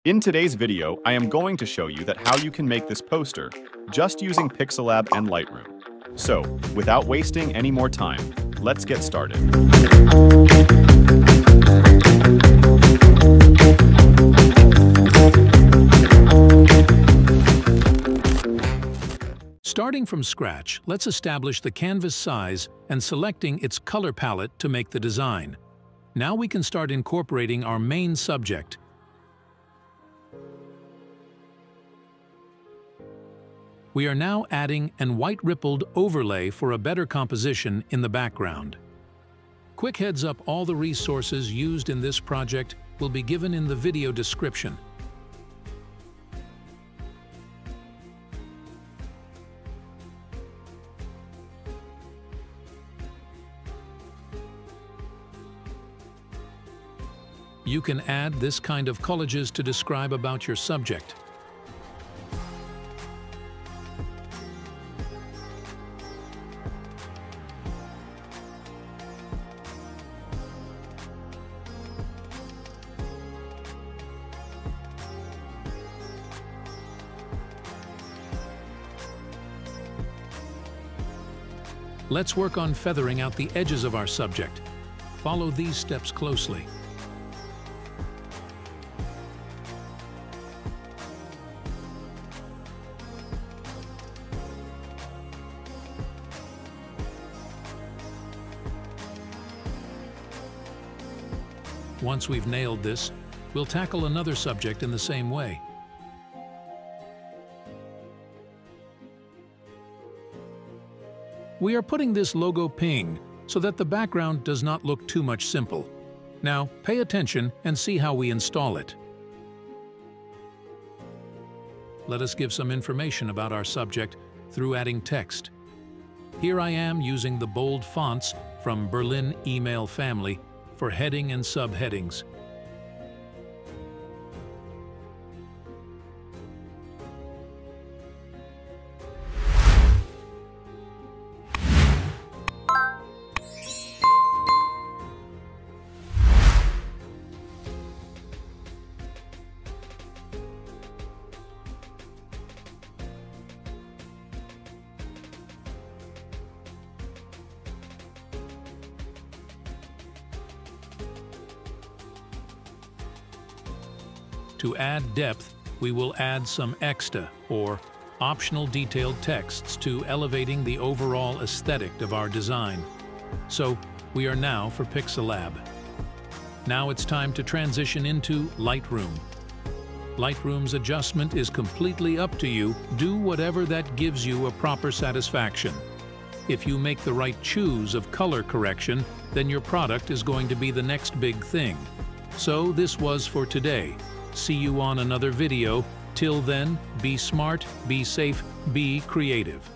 In today's video, I am going to show you that how you can make this poster just using Pixellab and Lightroom. So, without wasting any more time, let's get started. Starting from scratch, let's establish the canvas size and selecting its color palette to make the design. Now we can start incorporating our main subject. We are now adding an white rippled overlay for a better composition in the background. Quick heads up, all the resources used in this project will be given in the video description. You can add this kind of collages to describe about your subject. Let's work on feathering out the edges of our subject. Follow these steps closely. Once we've nailed this, we'll tackle another subject in the same way. We are putting this logo Ping so that the background does not look too much simple. Now, pay attention and see how we install it. Let us give some information about our subject through adding text. Here I am using the bold fonts from Berlin Email Family for heading and subheadings. To add depth, we will add some extra or optional detailed texts to elevating the overall aesthetic of our design. So we are now for Pixellab. Now it's time to transition into Lightroom. Lightroom's adjustment is completely up to you. Do whatever that gives you a proper satisfaction. If you make the right choose of color correction, then your product is going to be the next big thing. So this was for today. See you on another video. Till then, be smart, be safe, be creative.